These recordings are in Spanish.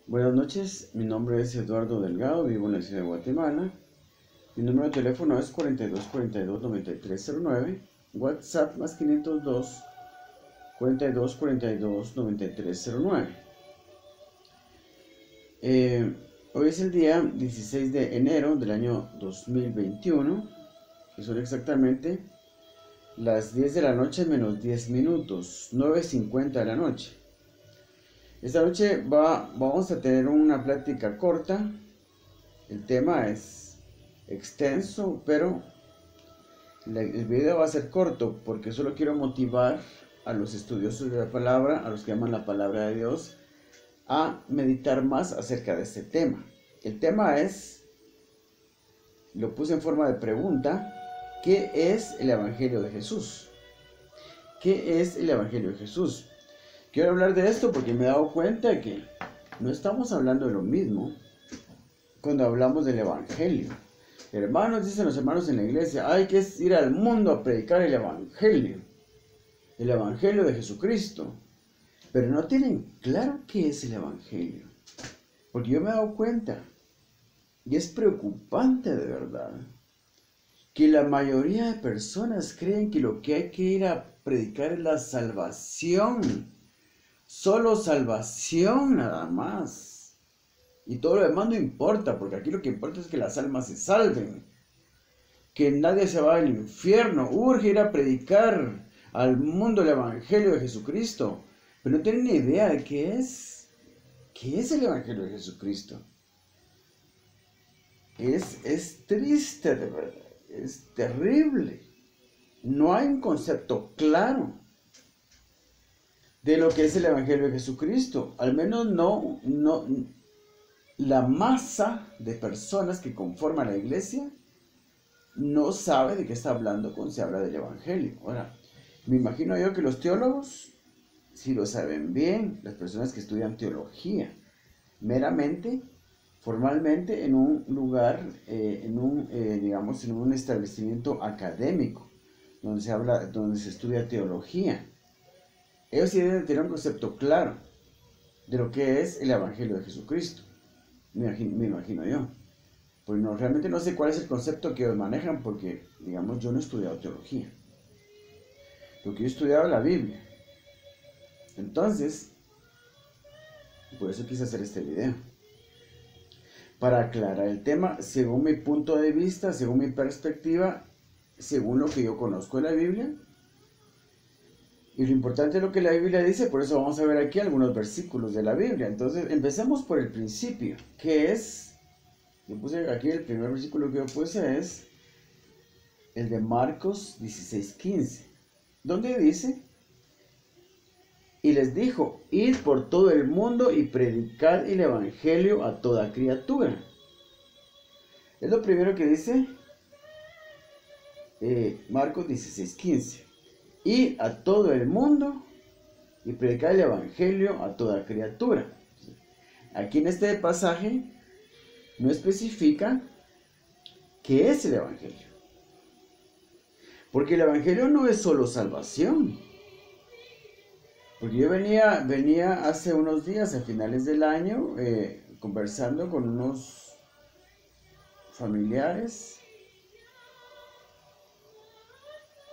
Buenas noches, mi nombre es Eduardo Delgado, vivo en la ciudad de Guatemala. Mi número de teléfono es 4242-9309, WhatsApp más 502 4242-9309. Hoy es el día 16 de enero del año 2021, que son exactamente las 10 de la noche menos 10 minutos, 9:50 de la noche. Esta noche vamos a tener una plática corta. El tema es extenso, pero el video va a ser corto porque solo quiero motivar a los estudiosos de la palabra, a los que aman la palabra de Dios, a meditar más acerca de este tema. El tema es, lo puse en forma de pregunta: ¿qué es el Evangelio de Jesús? ¿Qué es el Evangelio de Jesús? Quiero hablar de esto porque me he dado cuenta de que no estamos hablando de lo mismo cuando hablamos del Evangelio. Hermanos, dicen los hermanos en la iglesia, hay que ir al mundo a predicar el Evangelio de Jesucristo. Pero no tienen claro qué es el Evangelio. Porque yo me he dado cuenta, y es preocupante de verdad, que la mayoría de personas creen que lo que hay que ir a predicar es la salvación. Solo salvación nada más. Y todo lo demás no importa, porque aquí lo que importa es que las almas se salven. Que nadie se va al infierno. Urge ir a predicar al mundo el Evangelio de Jesucristo. Pero no tienen ni idea de qué es. ¿Qué es el Evangelio de Jesucristo? Es triste de verdad. Es terrible. No hay un concepto claro de lo que es el Evangelio de Jesucristo. Al menos no la masa de personas que conforman la iglesia no sabe de qué está hablando cuando se habla del Evangelio. Ahora, me imagino yo que los teólogos sí lo saben bien, las personas que estudian teología, meramente, formalmente, en un lugar, digamos, en un establecimiento académico, donde se estudia teología. Ellos sí deben tener un concepto claro de lo que es el Evangelio de Jesucristo. Me imagino yo. Pues no, realmente no sé cuál es el concepto que ellos manejan porque, digamos, yo no he estudiado teología. Lo que yo he estudiado es la Biblia. Entonces, por eso quise hacer este video. Para aclarar el tema, según mi punto de vista, según mi perspectiva, según lo que yo conozco de la Biblia. Y lo importante es lo que la Biblia dice, por eso vamos a ver aquí algunos versículos de la Biblia. Entonces, empecemos por el principio, que es, yo puse aquí el primer versículo que yo puse es el de Marcos 16:15, donde dice, y les dijo, id por todo el mundo y predicad el Evangelio a toda criatura. Es lo primero que dice Marcos 16:15. Ir a todo el mundo y predicar el Evangelio a toda criatura. Aquí en este pasaje no especifica qué es el Evangelio. Porque el Evangelio no es solo salvación. Porque yo venía hace unos días, a finales del año, conversando con unos familiares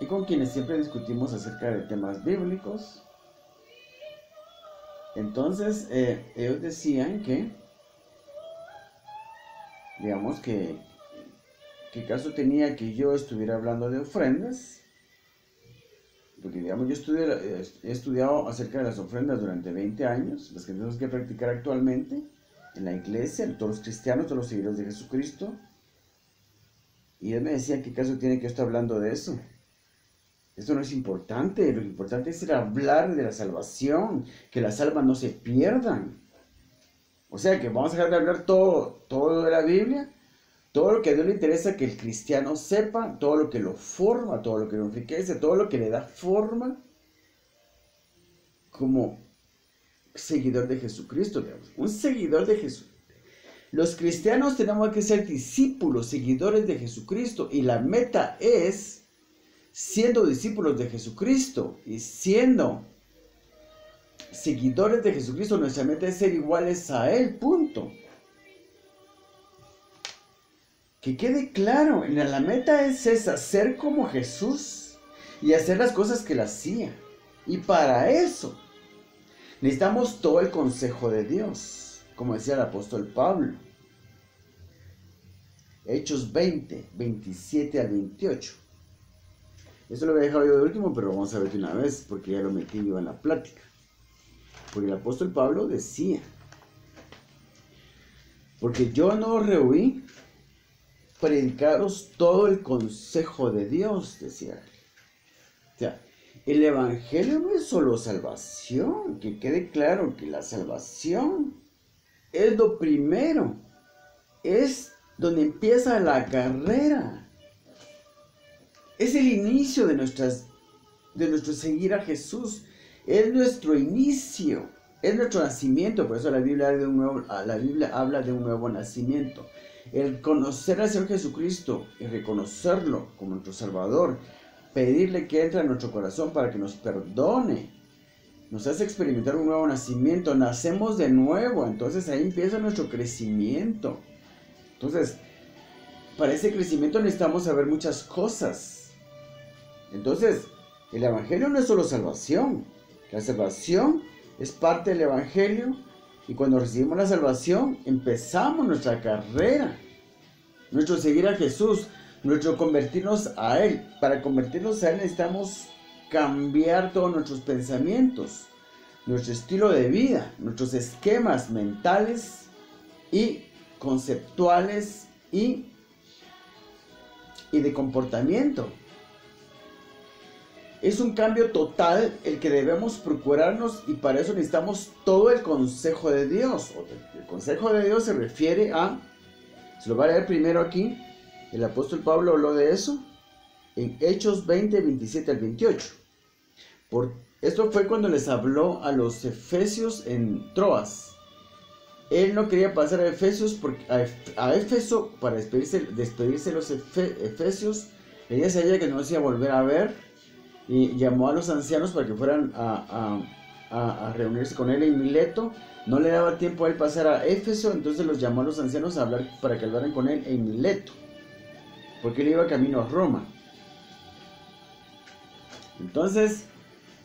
y con quienes siempre discutimos acerca de temas bíblicos. Entonces, ellos decían que, digamos que, ¿qué caso tenía que yo estuviera hablando de ofrendas? Porque, digamos, yo he estudiado acerca de las ofrendas durante 20 años, las que tenemos que practicar actualmente en la iglesia, en todos los cristianos, todos los seguidores de Jesucristo. Y él me decía, ¿qué caso tiene que yo estar hablando de eso? Eso no es importante, lo importante es hablar de la salvación, que las almas no se pierdan. O sea que vamos a dejar de hablar todo de la Biblia, todo lo que a Dios le interesa que el cristiano sepa, todo lo que lo forma, todo lo que lo enriquece, todo lo que le da forma como seguidor de Jesucristo, digamos. Un seguidor de Jesús. Los cristianos tenemos que ser discípulos, seguidores de Jesucristo, y la meta es, siendo discípulos de Jesucristo y siendo seguidores de Jesucristo, nuestra meta es ser iguales a Él, punto. Que quede claro, la meta es esa, ser como Jesús y hacer las cosas que Él hacía. Y para eso necesitamos todo el consejo de Dios, como decía el apóstol Pablo. Hechos 20, 27 al 28. Eso lo voy a dejar yo de último, pero vamos a ver de una vez, porque ya lo metí yo en la plática. Porque el apóstol Pablo decía, porque yo no rehuí predicaros todo el consejo de Dios, decía él. O sea, el evangelio no es solo salvación, que quede claro que la salvación es lo primero, es donde empieza la carrera. Es el inicio de nuestro seguir a Jesús. Es nuestro inicio. Es nuestro nacimiento. Por eso la Biblia habla de un nuevo nacimiento. El conocer al Señor Jesucristo y reconocerlo como nuestro Salvador. Pedirle que entre a nuestro corazón para que nos perdone. Nos hace experimentar un nuevo nacimiento. Nacemos de nuevo. Entonces ahí empieza nuestro crecimiento. Entonces, para ese crecimiento necesitamos saber muchas cosas. Entonces, el evangelio no es solo salvación. La salvación es parte del evangelio. Y cuando recibimos la salvación, empezamos nuestra carrera. Nuestro seguir a Jesús. Nuestro convertirnos a Él. Para convertirnos a Él necesitamos cambiar todos nuestros pensamientos. Nuestro estilo de vida. Nuestros esquemas mentales y conceptuales y de comportamiento. Es un cambio total el que debemos procurarnos y para eso necesitamos todo el consejo de Dios. El consejo de Dios se refiere a, se lo voy a leer primero aquí, el apóstol Pablo habló de eso en Hechos 20, 27 al 28. Esto fue cuando les habló a los efesios en Troas. Él no quería pasar a Éfeso para despedirse de los efesios. Ella sabía que no se iba a volver a ver. Y llamó a los ancianos para que fueran a reunirse con él en Mileto. No le daba tiempo a él pasar a Éfeso, entonces los llamó a los ancianos a hablar para que hablaran con él en Mileto, porque él iba camino a Roma. Entonces,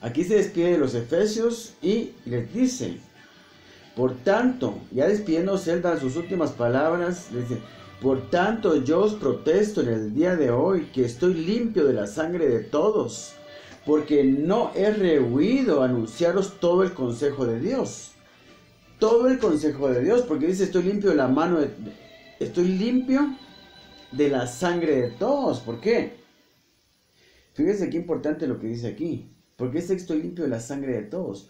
aquí se despide de los efesios y les dice, por tanto, ya despidiéndose él da sus últimas palabras, le dice, por tanto yo os protesto en el día de hoy que estoy limpio de la sangre de todos, porque no he rehuido anunciaros todo el consejo de Dios. Todo el consejo de Dios, porque dice, estoy limpio de la mano, estoy limpio de la sangre de todos. ¿Por qué? Fíjense qué importante lo que dice aquí. ¿Por qué estoy limpio de la sangre de todos?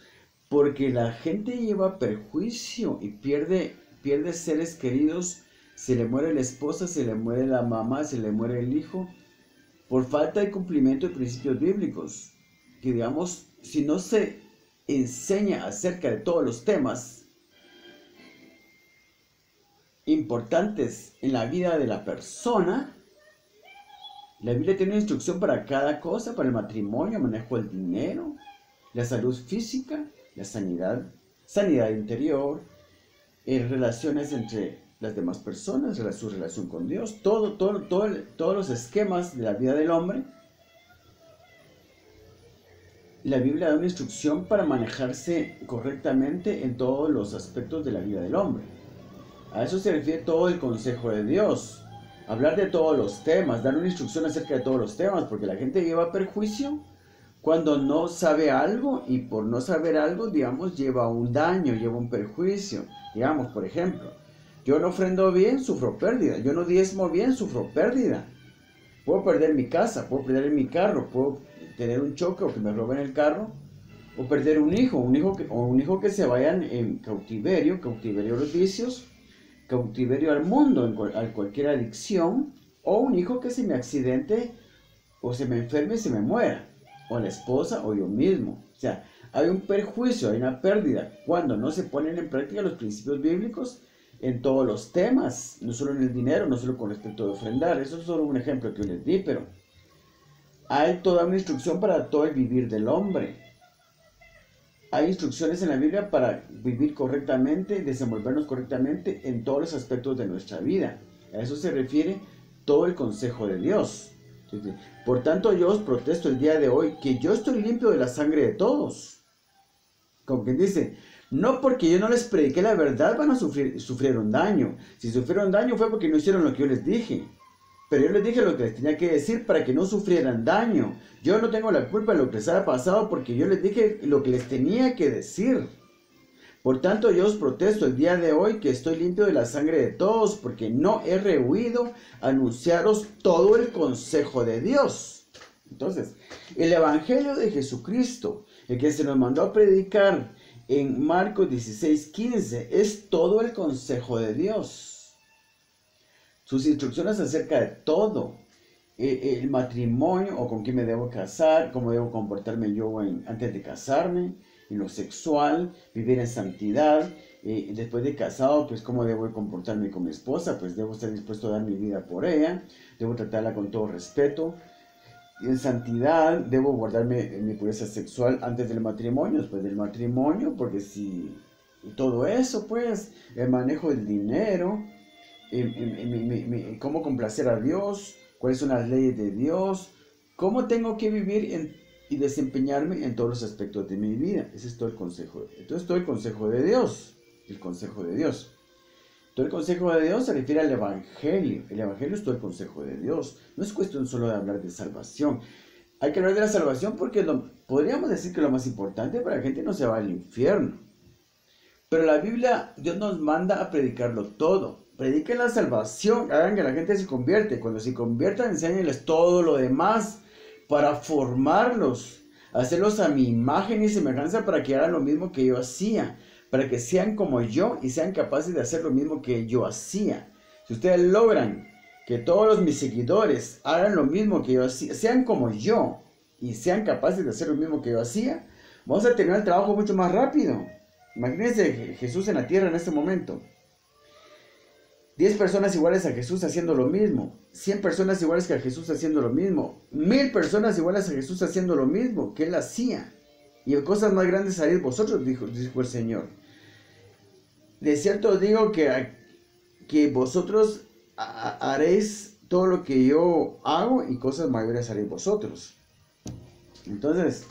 Porque la gente lleva perjuicio y pierde seres queridos. Se le muere la esposa, se le muere la mamá, se le muere el hijo, por falta de cumplimiento de principios bíblicos. Que digamos, si no se enseña acerca de todos los temas importantes en la vida de la persona, la Biblia tiene una instrucción para cada cosa, para el matrimonio, manejo del dinero, la salud física, la sanidad interior, relaciones entre las demás personas, su relación con Dios, todos los esquemas de la vida del hombre. La Biblia da una instrucción para manejarse correctamente en todos los aspectos de la vida del hombre. A eso se refiere todo el consejo de Dios. Hablar de todos los temas, dar una instrucción acerca de todos los temas, porque la gente lleva perjuicio cuando no sabe algo y por no saber algo, digamos, lleva un daño, lleva un perjuicio. Digamos, por ejemplo, yo no ofrendo bien, sufro pérdida. Yo no diezmo bien, sufro pérdida. Puedo perder mi casa, puedo perder mi carro, puedo tener un choque o que me roben el carro, o perder un hijo que se vaya en cautiverio a los vicios, cautiverio al mundo, a cualquier adicción, o un hijo que se me accidente o se me enferme y se me muera, o la esposa o yo mismo. O sea, hay un perjuicio, hay una pérdida cuando no se ponen en práctica los principios bíblicos en todos los temas, no solo en el dinero, no solo con respecto a ofrendar. Eso es solo un ejemplo que yo les di, pero hay toda una instrucción para todo el vivir del hombre. Hay instrucciones en la Biblia para vivir correctamente, desenvolvernos correctamente en todos los aspectos de nuestra vida. A eso se refiere todo el consejo de Dios. Por tanto, yo os protesto el día de hoy que yo estoy limpio de la sangre de todos. Como quien dice, no porque yo no les prediqué la verdad van a sufrieron daño. Si sufrieron daño fue porque no hicieron lo que yo les dije. Pero yo les dije lo que les tenía que decir para que no sufrieran daño. Yo no tengo la culpa de lo que les haya pasado porque yo les dije lo que les tenía que decir. Por tanto, yo os protesto el día de hoy que estoy limpio de la sangre de todos porque no he rehuido anunciaros todo el consejo de Dios. Entonces, el Evangelio de Jesucristo, el que se nos mandó a predicar en Marcos 16:15, es todo el consejo de Dios. Sus instrucciones acerca de todo, el matrimonio o con quién me debo casar, cómo debo comportarme yo antes de casarme, en lo sexual, vivir en santidad, después de casado, pues cómo debo comportarme con mi esposa, pues debo estar dispuesto a dar mi vida por ella, debo tratarla con todo respeto, en santidad, debo guardarme mi pureza sexual antes del matrimonio, después del matrimonio, porque si todo eso, pues, el manejo del dinero, cómo complacer a Dios, cuáles son las leyes de Dios, cómo tengo que vivir y desempeñarme en todos los aspectos de mi vida. Ese es todo el consejo. Entonces todo el consejo de Dios, el consejo de Dios. Todo el consejo de Dios se refiere al Evangelio. El Evangelio es todo el consejo de Dios. No es cuestión solo de hablar de salvación. Hay que hablar de la salvación porque podríamos decir que lo más importante para la gente no se va al infierno. Pero la Biblia, Dios nos manda a predicarlo todo. Prediquen la salvación, hagan que la gente se convierte. Cuando se conviertan, enséñenles todo lo demás para formarlos, hacerlos a mi imagen y semejanza para que hagan lo mismo que yo hacía, para que sean como yo y sean capaces de hacer lo mismo que yo hacía. Si ustedes logran que todos mis seguidores hagan lo mismo que yo hacía, sean como yo y sean capaces de hacer lo mismo que yo hacía, vamos a terminar el trabajo mucho más rápido. Imagínense Jesús en la tierra en este momento. 10 personas iguales a Jesús haciendo lo mismo, 100 personas iguales que a Jesús haciendo lo mismo, 1000 personas iguales a Jesús haciendo lo mismo que él hacía. Y cosas más grandes haréis vosotros, dijo el Señor. De cierto os digo que vosotros haréis todo lo que yo hago y cosas mayores haréis vosotros. Entonces,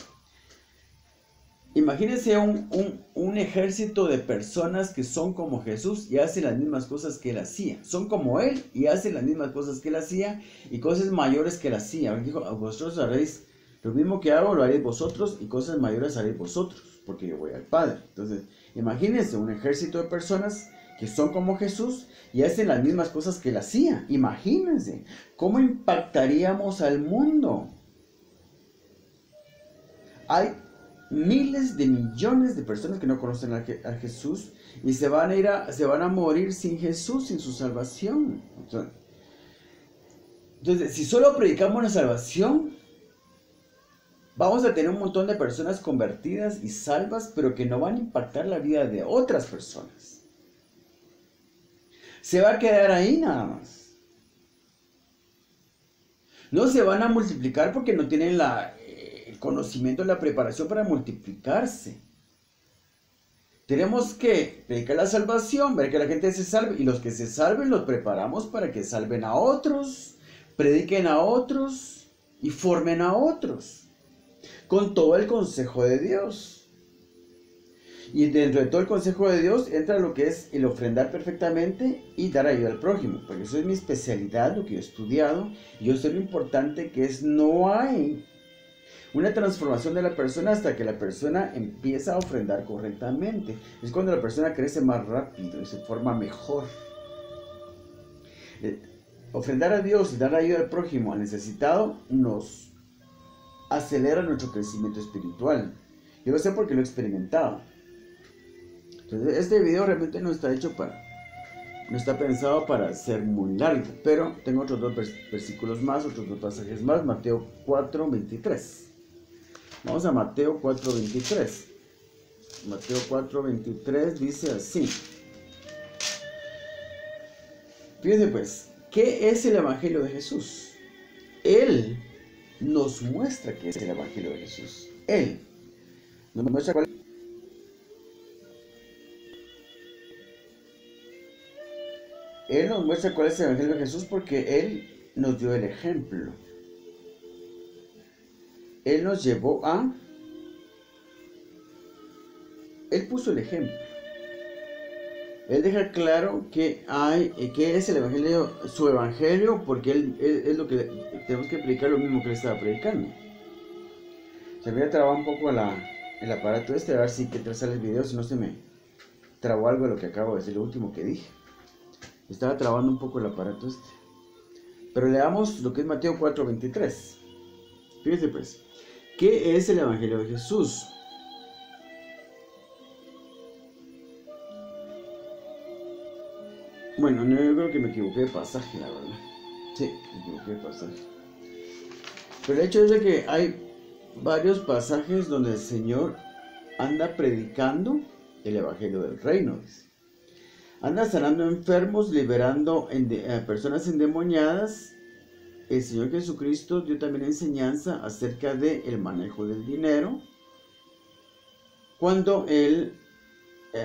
imagínense un ejército de personas que son como Jesús y hacen las mismas cosas que él hacía. Son como él y hacen las mismas cosas que él hacía y cosas mayores que él hacía. Dijo, vosotros haréis lo mismo que hago, lo haréis vosotros y cosas mayores haréis vosotros, porque yo voy al Padre. Entonces, imagínense un ejército de personas que son como Jesús y hacen las mismas cosas que él hacía. Imagínense, ¿cómo impactaríamos al mundo? Hay miles de millones de personas que no conocen a Jesús y se van a morir sin Jesús, sin su salvación. Entonces, si solo predicamos la salvación, vamos a tener un montón de personas convertidas y salvas, pero que no van a impactar la vida de otras personas. Se va a quedar ahí nada más. No se van a multiplicar porque no tienen el conocimiento, la preparación para multiplicarse. Tenemos que predicar la salvación, ver que la gente se salve, y los que se salven los preparamos para que salven a otros, prediquen a otros y formen a otros, con todo el consejo de Dios. Y dentro de todo el consejo de Dios entra lo que es el ofrendar perfectamente y dar ayuda al prójimo, porque eso es mi especialidad, lo que yo he estudiado, y yo sé lo importante que es. No hay una transformación de la persona hasta que la persona empieza a ofrendar correctamente. Es cuando la persona crece más rápido y se forma mejor. Ofrendar a Dios y dar ayuda al prójimo, al necesitado, nos acelera nuestro crecimiento espiritual. Yo lo sé porque lo he experimentado. Entonces, este video realmente no está pensado para ser muy largo, pero tengo otros dos versículos más, otros dos pasajes más. Mateo 4:23. Vamos a Mateo 4:23. Mateo 4:23 dice así. Fíjense pues, ¿qué es el Evangelio de Jesús? Él nos muestra qué es el Evangelio de Jesús. Él nos muestra cuál es. Él nos muestra cuál es el Evangelio de Jesús porque Él nos dio el ejemplo. Él nos llevó a... Él puso el ejemplo. Él deja claro que es el Evangelio, su Evangelio, porque él es lo que tenemos que predicar, lo mismo que él estaba predicando. Se me había trabado un poco el aparato a ver si que te sale el video, si no se me trabó algo de lo que acabo de decir, lo último que dije. Estaba trabando un poco el aparato Pero leamos lo que es Mateo 4:23. Fíjense pues, ¿qué es el Evangelio de Jesús? Bueno, yo creo que me equivoqué de pasaje, la verdad. Sí, me equivoqué de pasaje. Pero el hecho es de que hay varios pasajes donde el Señor anda predicando el Evangelio del Reino. Anda sanando enfermos, liberando a personas endemoniadas. El Señor Jesucristo dio también enseñanza acerca del manejo del dinero. Cuando Él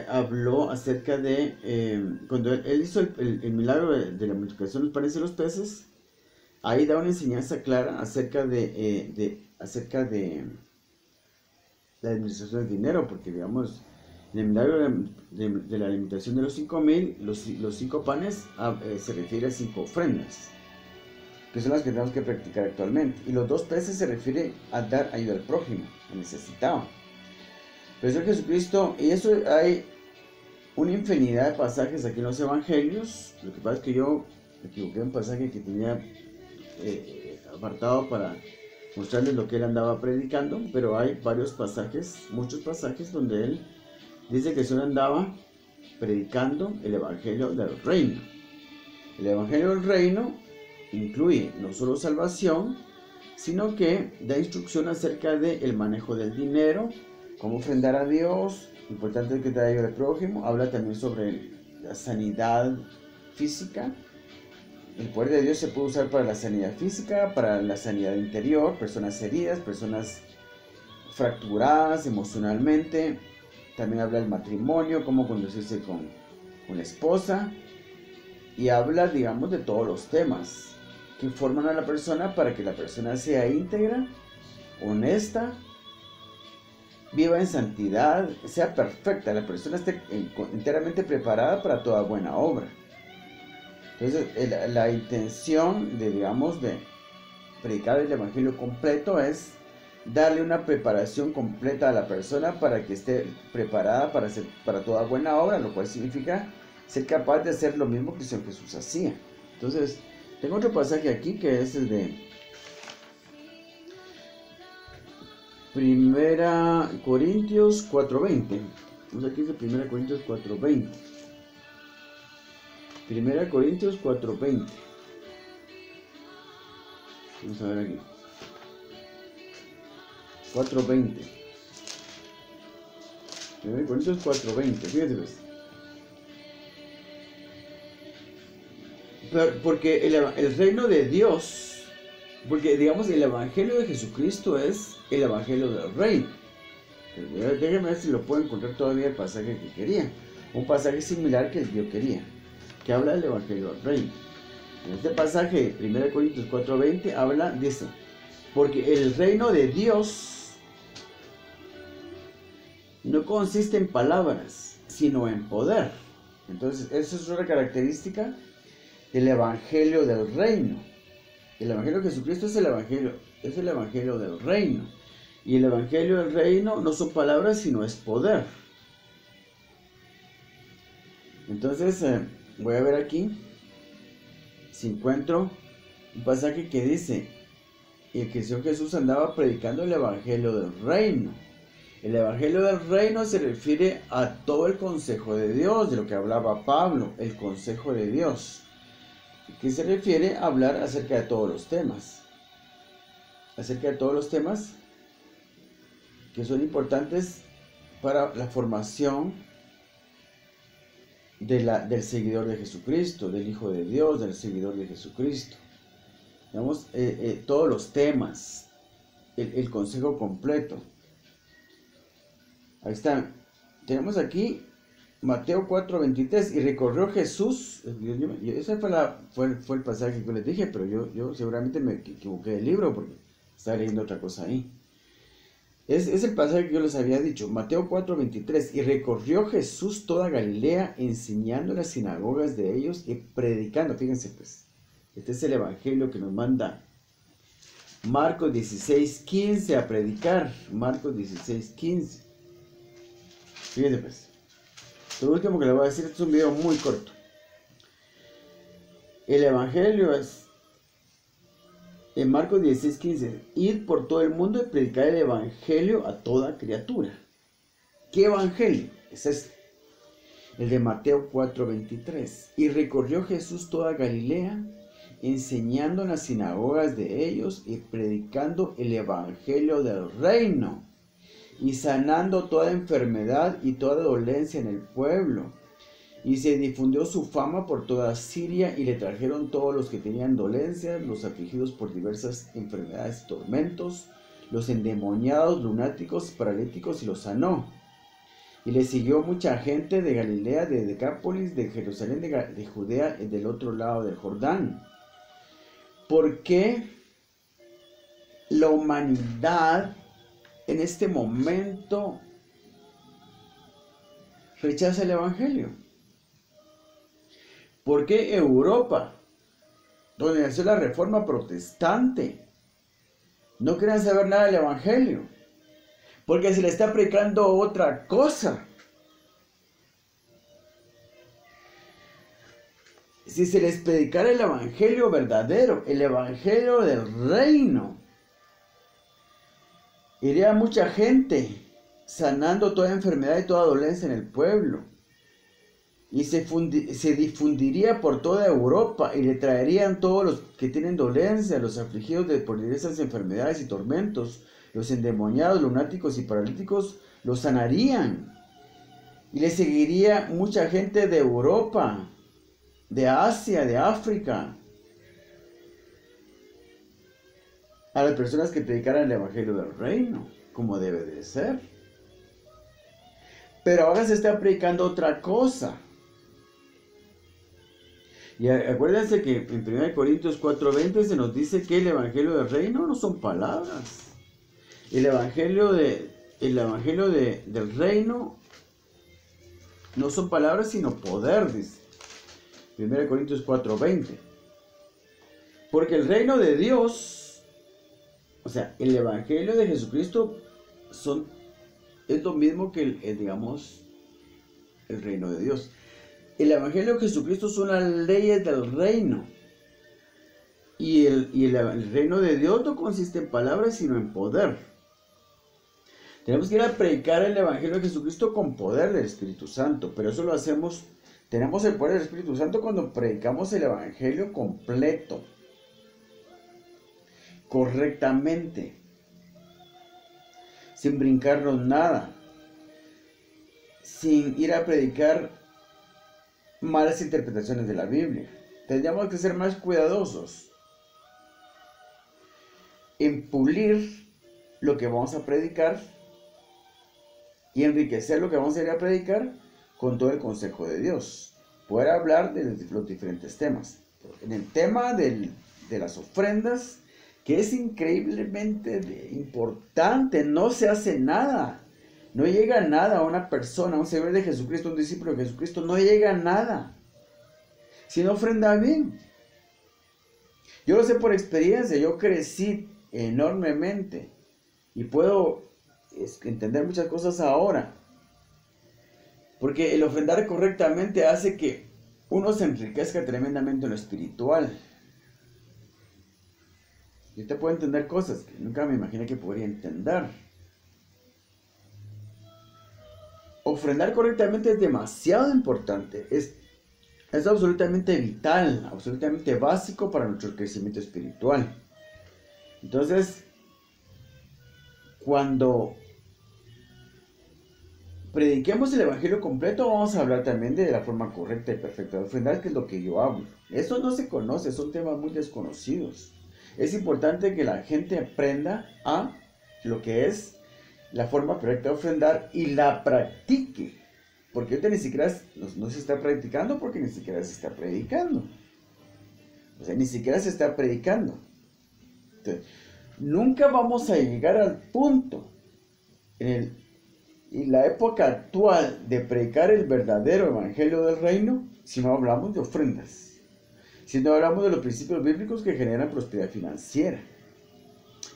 habló acerca de... cuando él hizo el milagro de la multiplicación de los panes y los peces, ahí da una enseñanza clara acerca de la administración del dinero, porque digamos, en el milagro de la alimentación de los 5,000, los 5 panes se refiere a 5 ofrendas, que son las que tenemos que practicar actualmente, y los 2 peces se refiere a dar ayuda al prójimo, al necesitado. Pero Señor Jesucristo, y eso hay una infinidad de pasajes aquí en los evangelios. Lo que pasa es que yo me equivoqué en un pasaje que tenía apartado para mostrarles lo que él andaba predicando, pero hay varios pasajes, muchos pasajes donde él dice que el Señor andaba predicando el Evangelio del Reino. El Evangelio del Reino incluye no solo salvación, sino que da instrucción acerca del manejo del dinero, cómo ofrendar a Dios, importante que te ayude al prójimo. Habla también sobre la sanidad física. El poder de Dios se puede usar para la sanidad física, para la sanidad interior, personas heridas, personas fracturadas emocionalmente. También habla del matrimonio, cómo conducirse con la esposa. Y habla, digamos, de todos los temas que forman a la persona para que la persona sea íntegra, honesta, viva en santidad, sea perfecta, la persona esté enteramente preparada para toda buena obra. Entonces, la intención de predicar el Evangelio completo es darle una preparación completa a la persona para que esté preparada para toda buena obra, lo cual significa ser capaz de hacer lo mismo que el Señor Jesús hacía. Entonces, tengo otro pasaje aquí que es el de Primera Corintios 4:20. Vamos aquí de Primera Corintios 4:20. Primera Corintios 4:20. Vamos a ver aquí. 4:20. Primera Corintios 4:20. Fíjate pues. Porque el reino de Dios, porque digamos el Evangelio de Jesucristo es el Evangelio del Reino. Déjenme ver si lo puedo encontrar todavía el pasaje que quería. Un pasaje similar que yo quería, que habla del Evangelio del Reino. En este pasaje, 1 Corintios 4:20, dice, porque el reino de Dios no consiste en palabras, sino en poder. Entonces, esa es otra característica del Evangelio del Reino. El Evangelio de Jesucristo es el Evangelio del Reino. Y el Evangelio del Reino no son palabras, sino es poder. Entonces, voy a ver aquí si encuentro un pasaje que dice que el Señor Jesús andaba predicando el Evangelio del Reino. El Evangelio del Reino se refiere a todo el consejo de Dios, de lo que hablaba Pablo, el consejo de Dios, que se refiere a hablar acerca de todos los temas. Acerca de todos los temas que son importantes para la formación del seguidor de Jesucristo, del Hijo de Dios, del seguidor de Jesucristo. Digamos, todos los temas, el consejo completo. Ahí está. Tenemos aquí Mateo 4:23, y recorrió Jesús, ese fue el pasaje que yo les dije, pero yo seguramente me equivoqué del libro porque estaba leyendo otra cosa ahí. Es el pasaje que yo les había dicho, Mateo 4:23, y recorrió Jesús toda Galilea, enseñando en las sinagogas de ellos y predicando. Fíjense pues, este es el evangelio que nos manda Marcos 16:15 a predicar. Marcos 16:15. Fíjense pues. Lo último que les voy a decir, este es un video muy corto. El evangelio es en Marcos 16:15, id por todo el mundo y predicar el evangelio a toda criatura. ¿Qué evangelio? Es este, el de Mateo 4:23. Y recorrió Jesús toda Galilea, enseñando en las sinagogas de ellos y predicando el evangelio del reino, y sanando toda enfermedad y toda dolencia en el pueblo. Y se difundió su fama por toda Siria, y le trajeron todos los que tenían dolencias, los afligidos por diversas enfermedades y tormentos, los endemoniados, lunáticos, paralíticos, y los sanó. Y le siguió mucha gente de Galilea, de Decápolis, de Jerusalén, de Judea, y del otro lado del Jordán. ¿Por qué la humanidad en este momento rechaza el evangelio? ¿Por qué Europa, donde nació la reforma protestante, no quieren saber nada del evangelio? Porque se le está predicando otra cosa. Si se les predicara el evangelio verdadero, el evangelio del reino, iría mucha gente sanando toda enfermedad y toda dolencia en el pueblo. Y se difundiría por toda Europa, y le traerían todos los que tienen dolencia, los afligidos por diversas enfermedades y tormentos, los endemoniados, lunáticos y paralíticos, los sanarían. Y le seguiría mucha gente de Europa, de Asia, de África, a las personas que predicaran el evangelio del reino, como debe de ser. Pero ahora se está predicando otra cosa. Y acuérdense que en 1 Corintios 4:20 se nos dice que el evangelio del reino no son palabras. El evangelio del reino no son palabras, sino poder, dice 1 Corintios 4:20. Porque el reino de Dios, o sea, el evangelio de Jesucristo es lo mismo que digamos, el reino de Dios. El evangelio de Jesucristo son las leyes del reino. Y el reino de Dios no consiste en palabras, sino en poder. Tenemos que ir a predicar el evangelio de Jesucristo con poder del Espíritu Santo. Pero eso lo hacemos, tenemos el poder del Espíritu Santo cuando predicamos el evangelio completo, correctamente, sin brincarnos nada, sin ir a predicar malas interpretaciones de la Biblia. Tendríamos que ser más cuidadosos en pulir lo que vamos a predicar y enriquecer lo que vamos a ir a predicar con todo el consejo de Dios. Poder hablar de los diferentes temas. En el tema de las ofrendas, que es increíblemente importante, no se hace nada. No llega nada a una persona, a un seguidor de Jesucristo, un discípulo de Jesucristo, no llega nada si no ofrenda bien. Yo lo sé por experiencia, yo crecí enormemente y puedo entender muchas cosas ahora. Porque el ofrendar correctamente hace que uno se enriquezca tremendamente en lo espiritual. Yo te puedo entender cosas que nunca me imaginé que podría entender. Ofrendar correctamente es demasiado importante, es absolutamente vital, absolutamente básico para nuestro crecimiento espiritual. Entonces, cuando prediquemos el evangelio completo, vamos a hablar también de la forma correcta y perfecta de ofrendar, que es lo que yo hablo. Eso no se conoce, son temas muy desconocidos. Es importante que la gente aprenda a lo que es la forma correcta de ofrendar y la practique. Porque ahorita ni siquiera no se está practicando porque ni siquiera se está predicando. O sea, ni siquiera se está predicando. Entonces, nunca vamos a llegar al punto en la época actual de predicar el verdadero evangelio del reino si no hablamos de ofrendas, si no hablamos de los principios bíblicos que generan prosperidad financiera,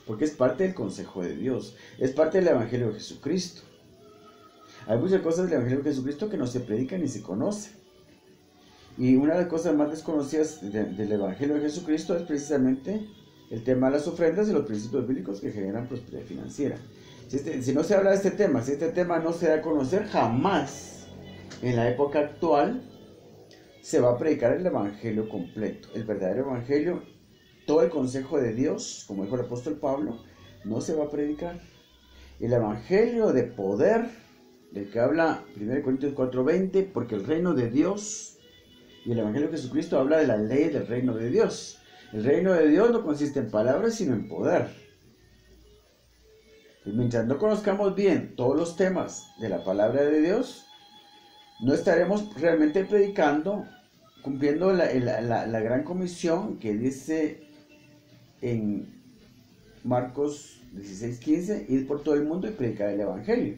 porque es parte del consejo de Dios, es parte del evangelio de Jesucristo. Hay muchas cosas del evangelio de Jesucristo que no se predican ni se conocen. Y una de las cosas más desconocidas del evangelio de Jesucristo es precisamente el tema de las ofrendas y los principios bíblicos que generan prosperidad financiera. Si no se habla de este tema, si este tema no se da a conocer, jamás en la época actual se va a predicar el evangelio completo, el verdadero evangelio, todo el consejo de Dios, como dijo el apóstol Pablo, no se va a predicar. El evangelio de poder, del que habla 1 Corintios 4:20, porque el reino de Dios y el evangelio de Jesucristo habla de la ley del reino de Dios. El reino de Dios no consiste en palabras, sino en poder. Y mientras no conozcamos bien todos los temas de la palabra de Dios, no estaremos realmente predicando, cumpliendo la gran comisión que dice en Marcos 16:15, ir por todo el mundo y predicar el evangelio.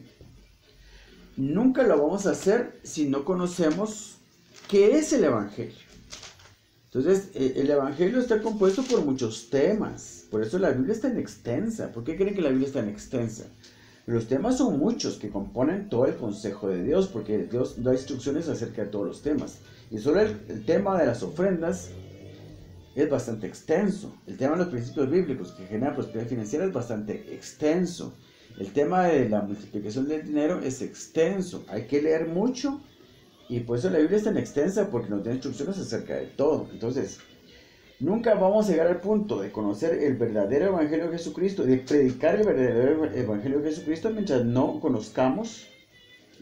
Nunca lo vamos a hacer si no conocemos qué es el evangelio. Entonces, el evangelio está compuesto por muchos temas. Por eso la Biblia es tan extensa. ¿Por qué creen que la Biblia es tan extensa? Los temas son muchos que componen todo el consejo de Dios, porque Dios da instrucciones acerca de todos los temas. Y solo el tema de las ofrendas es bastante extenso. El tema de los principios bíblicos que generan prosperidad financiera es bastante extenso. El tema de la multiplicación del dinero es extenso. Hay que leer mucho. Y por eso la Biblia es tan extensa, porque nos da instrucciones acerca de todo. Entonces, nunca vamos a llegar al punto de conocer el verdadero evangelio de Jesucristo, de predicar el verdadero evangelio de Jesucristo, mientras no conozcamos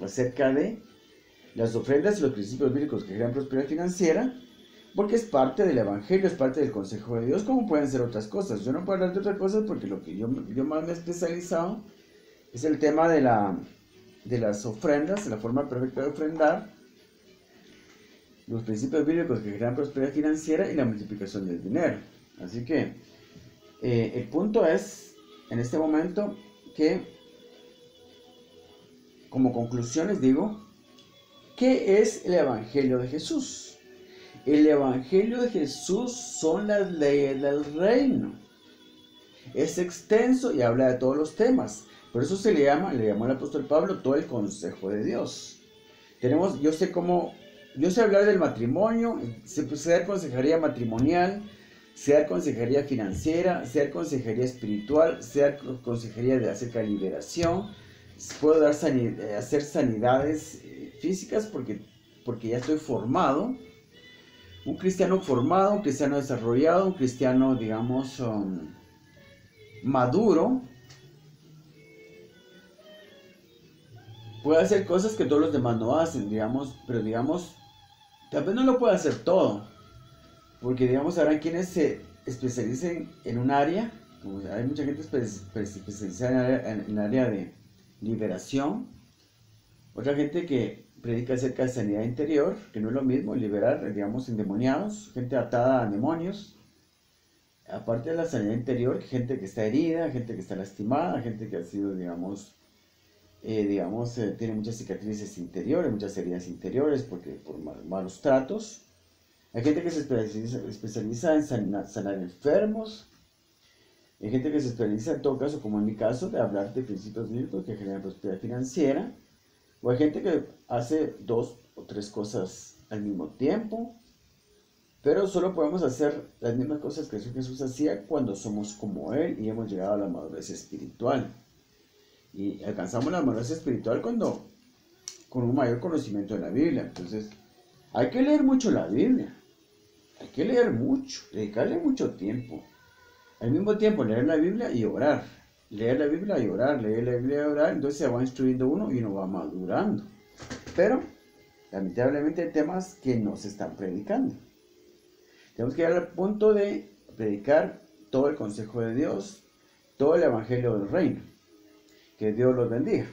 acerca de las ofrendas y los principios bíblicos que crean prosperidad financiera, porque es parte del evangelio, es parte del consejo de Dios, como pueden ser otras cosas. Yo no puedo hablar de otras cosas porque lo que yo más me he especializado es el tema de las ofrendas, de la forma perfecta de ofrendar, los principios bíblicos que crean prosperidad financiera y la multiplicación del dinero. Así que el punto es, en este momento, que como conclusión les digo, ¿qué es el evangelio de Jesús? El evangelio de Jesús son las leyes del reino. Es extenso y habla de todos los temas. Por eso le llamó el apóstol Pablo todo el consejo de Dios. Yo sé hablar del matrimonio, sé dar consejería matrimonial, sé dar consejería financiera, sé dar consejería espiritual, sé dar consejería acerca de liberación, puedo hacer sanidades físicas porque ya estoy formado. Un cristiano formado, un cristiano desarrollado, un cristiano, digamos, maduro, puede hacer cosas que todos los demás no hacen, digamos, pero digamos, tal vez no lo pueda hacer todo, porque digamos, habrá quienes se especialicen en un área, como hay mucha gente especializada en el área de liberación, otra gente que predica acerca de sanidad interior, que no es lo mismo, liberar, digamos, endemoniados, gente atada a demonios. Aparte de la sanidad interior, gente que está herida, gente que está lastimada, gente que ha sido, digamos, tiene muchas cicatrices interiores, muchas heridas interiores por malos tratos. Hay gente que se especializa en sanar enfermos. Hay gente que se especializa, en todo caso, como en mi caso, de hablar de principios bíblicos que generan prosperidad financiera. O hay gente que hace 2 o 3 cosas al mismo tiempo. Pero solo podemos hacer las mismas cosas que Jesús hacía cuando somos como Él y hemos llegado a la madurez espiritual. Y alcanzamos la madurez espiritual con un mayor conocimiento de la Biblia. Entonces, hay que leer mucho la Biblia. Hay que leer mucho, dedicarle mucho tiempo. Al mismo tiempo, leer la Biblia y orar. Leer la Biblia y orar, leer la Biblia y orar. Entonces se va instruyendo uno y uno va madurando. Pero, lamentablemente, hay temas que no se están predicando. Tenemos que llegar al punto de predicar todo el consejo de Dios, todo el evangelio del reino. Que Dios los bendiga.